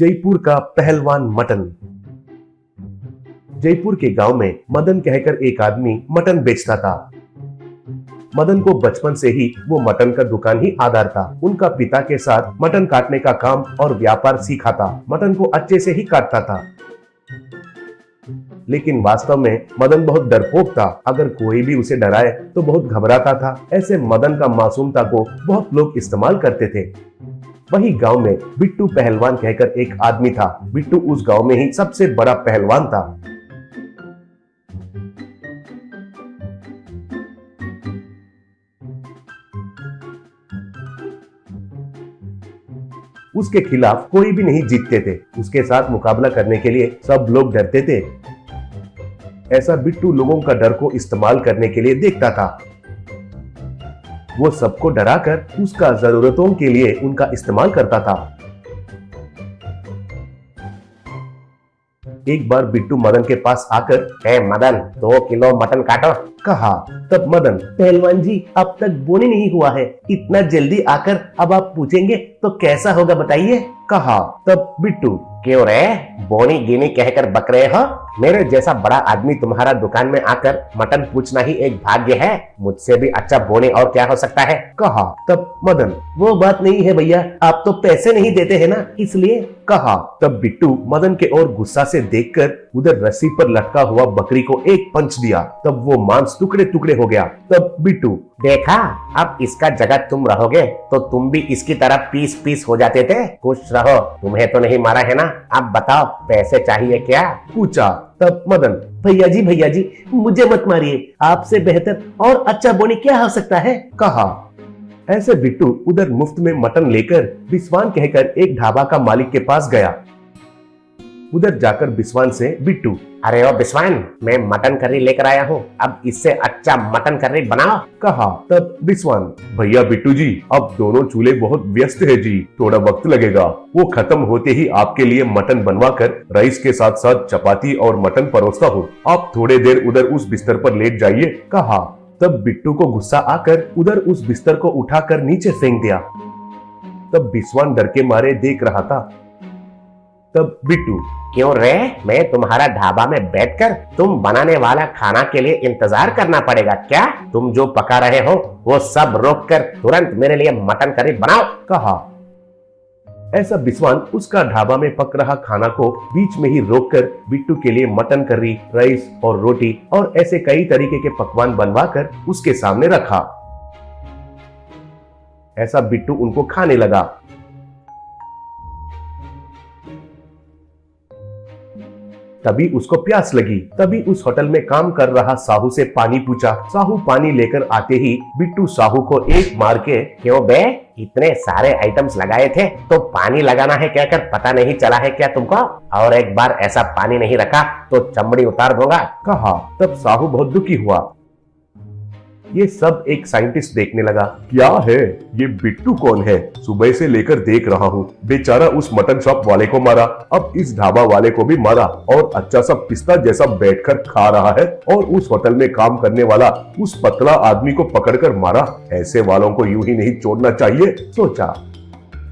जयपुर का पहलवान मटन। जयपुर के गांव में मदन कहकर एक आदमी मटन बेचता था। मदन को बचपन से ही वो मटन का दुकान ही आधार था। उनका पिता के साथ मटन काटने का काम और व्यापार सीखा था। मटन को अच्छे से ही काटता था, लेकिन वास्तव में मदन बहुत डरपोक था। अगर कोई भी उसे डराए तो बहुत घबराता था। ऐसे मदन का मासूमता को बहुत लोग इस्तेमाल करते थे। वही गांव में बिट्टू पहलवान कहकर एक आदमी था। बिट्टू उस गांव में ही सबसे बड़ा पहलवान था। उसके खिलाफ कोई भी नहीं जीतते थे। उसके साथ मुकाबला करने के लिए सब लोग डरते थे। ऐसा बिट्टू लोगों का डर को इस्तेमाल करने के लिए देखता था। वो सबको डराकर उसका जरूरतों के लिए उनका इस्तेमाल करता था। एक बार बिट्टू मदन के पास आकर, "ए मदन, 2 किलो मटन काटो," कहा। तब मदन, "पहलवान जी, अब तक बोनी नहीं हुआ है, इतना जल्दी आकर अब आप पूछेंगे तो कैसा होगा बताइए," कहा। तब बिट्टू, "क्यों रे, बोनी गिनी कहकर बक रहे हो? मेरे जैसा बड़ा आदमी तुम्हारा दुकान में आकर मटन पूछना ही एक भाग्य है। मुझसे भी अच्छा बोनी और क्या हो सकता है," कहा। तब मदन, "वो बात नहीं है भैया, आप तो पैसे नहीं देते हैं ना, इसलिए," कहा। तब बिट्टू मदन के ओर गुस्सा से देखकर उधर रस्सी पर लटका हुआ बकरी को एक पंच दिया। तब वो मांस टुकड़े टुकड़े हो गया। तब बिट्टू, "देखा, अब इसका जगह तुम रहोगे तो तुम भी इसकी तरह पीस पीस हो जाते थे। खुश रहो, तुम्हें तो नहीं मारा है ना। अब बताओ, पैसे चाहिए क्या?" पूछा। तब मदन, भैया जी, मुझे मत मारिए, आपसे बेहतर और अच्छा बोनी क्या हो सकता है," कहा। ऐसे बिट्टू उधर मुफ्त में मटन लेकर बिस्वान कहकर एक ढाबा का मालिक के पास गया। उधर जाकर बिस्वान से बिट्टू, "अरे ओ बिस्वान, मैं मटन करी लेकर आया हूँ, अब इससे अच्छा मटन करी बनाओ," कहा। तब बिस्वान, "भैया बिट्टू जी, अब दोनों चूल्हे बहुत व्यस्त है जी, थोड़ा वक्त लगेगा। वो खत्म होते ही आपके लिए मटन बनवा कर राइस के साथ साथ चपाती और मटन परोसता हूँ। आप थोड़े देर उधर उस बिस्तर पर लेट जाइए," कहा। तब बिट्टू को गुस्सा आकर उधर उस बिस्तर को उठाकर नीचे फेंक दिया। तब बिस्वान डर के मारे देख रहा था। तब बिट्टू, "क्यों रे, मैं तुम्हारा ढाबा में बैठकर तुम बनाने वाला खाना के लिए इंतजार करना पड़ेगा क्या? तुम जो पका रहे हो वो सब रोक कर तुरंत मेरे लिए मटन करी बनाओ," कहा। ऐसा बिस्वान उसका ढाबा में पक रहा खाना को बीच में ही रोककर बिट्टू के लिए मटन करी, राइस और रोटी और ऐसे कई तरीके के पकवान बनवाकर उसके सामने रखा। ऐसा बिट्टू उनको खाने लगा। तभी उसको प्यास लगी। तभी उस होटल में काम कर रहा साहू से पानी पूछा। साहू पानी लेकर आते ही बिट्टू साहू को एक मार के, "क्यों बे, इतने सारे आइटम्स लगाए थे तो पानी लगाना है क्या कर पता नहीं चला है क्या तुमको? और एक बार ऐसा पानी नहीं रखा तो चमड़ी उतार दूंगा," कहा। तब साहू बहुत दुखी हुआ। ये सब एक साइंटिस्ट देखने लगा। "क्या है ये बिट्टू कौन है? सुबह से लेकर देख रहा हूँ, बेचारा उस मटन शॉप वाले को मारा, अब इस ढाबा वाले को भी मारा और अच्छा सा पिस्ता जैसा बैठकर खा रहा है, और उस होटल में काम करने वाला उस पतला आदमी को पकड़कर मारा। ऐसे वालों को यूं ही नहीं छोड़ना चाहिए," सोचा।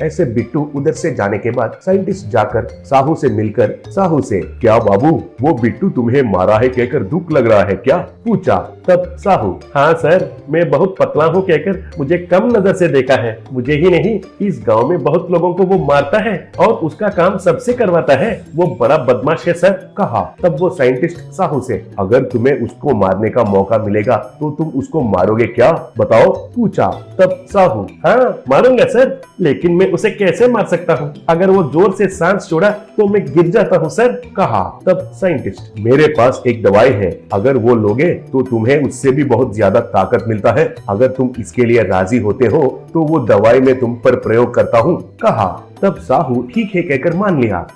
ऐसे बिट्टू उधर से जाने के बाद साइंटिस्ट जाकर साहू से मिलकर साहू से, "क्या बाबू, वो बिट्टू तुम्हें मारा है कहकर दुख लग रहा है क्या?" पूछा। तब साहू, "हाँ सर, मैं बहुत पतला हूँ कहकर मुझे कम नजर से देखा है। मुझे ही नहीं, इस गांव में बहुत लोगों को वो मारता है और उसका काम सबसे करवाता है। वो बड़ा बदमाश है सर," कहा। तब वो साइंटिस्ट साहू से, "अगर तुम्हें उसको मारने का मौका मिलेगा तो तुम उसको मारोगे क्या, बताओ?" पूछा। तब साहू, "हाँ मारूंगा सर, लेकिन मैं उसे कैसे मार सकता हूँ? अगर वो जोर से सांस छोड़ा तो मैं गिर जाता हूँ सर," कहा। तब साइंटिस्ट, "मेरे पास एक दवाई है, अगर वो लोगे तो तुम्हें उससे भी बहुत ज्यादा ताकत मिलता है। अगर तुम इसके लिए राजी होते हो तो वो दवाई मैं तुम पर प्रयोग करता हूँ," कहा। तब साहू ठीक है कहकर मान लिया।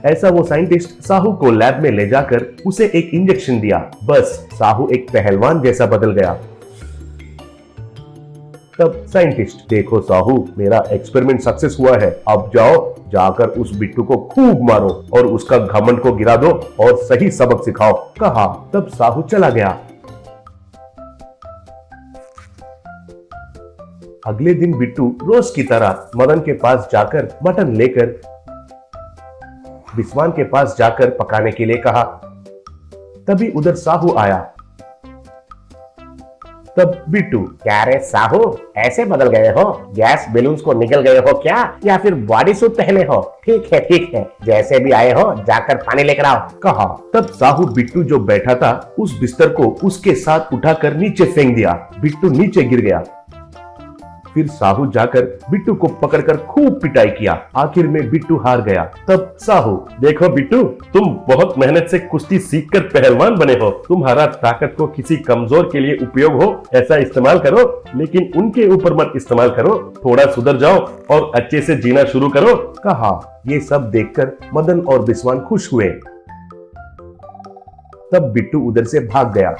ऐसा वो साइंटिस्ट साहू को लैब में ले जाकर उसे एक इंजेक्शन दिया। बस साहू एक पहलवान जैसा बदल गया। तब साइंटिस्ट, "देखो साहू, मेरा एक्सपेरिमेंट सक्सेस हुआ है। अब जाओ, जाकर उस बिट्टू को खूब मारो और उसका घमंड को गिरा दो और सही सबक सिखाओ," कहा। तब साहू चला गया। अगले दिन बिट्टू रोज की तरह मदन के पास जाकर मटन लेकर विस्वान के पास जाकर पकाने के लिए कहा। तभी उधर साहू आया। तब बिट्टू, क्या रे साहू, ऐसे बदल गए हो? गैस बैलून्स को निकल गए हो क्या, या फिर बॉडी सूट पहने हो? ठीक है, जैसे भी आए हो जाकर पानी लेकर आओ, कहा। तब साहू बिट्टू जो बैठा था उस बिस्तर को उसके साथ उठाकर नीचे फेंक दिया। बिट्टू नीचे गिर गया। फिर साहू जाकर बिट्टू को पकड़कर खूब पिटाई किया। आखिर में बिट्टू हार गया। तब साहू, देखो बिट्टू, तुम बहुत मेहनत से कुश्ती सीखकर पहलवान बने हो। तुम्हारा ताकत को किसी कमजोर के लिए उपयोग हो ऐसा इस्तेमाल करो, लेकिन उनके ऊपर मत इस्तेमाल करो। थोड़ा सुधर जाओ और अच्छे से जीना शुरू करो, कहा। ये सब देखकर मदन और विस्वान खुश हुए। तब बिट्टू उधर से भाग गया।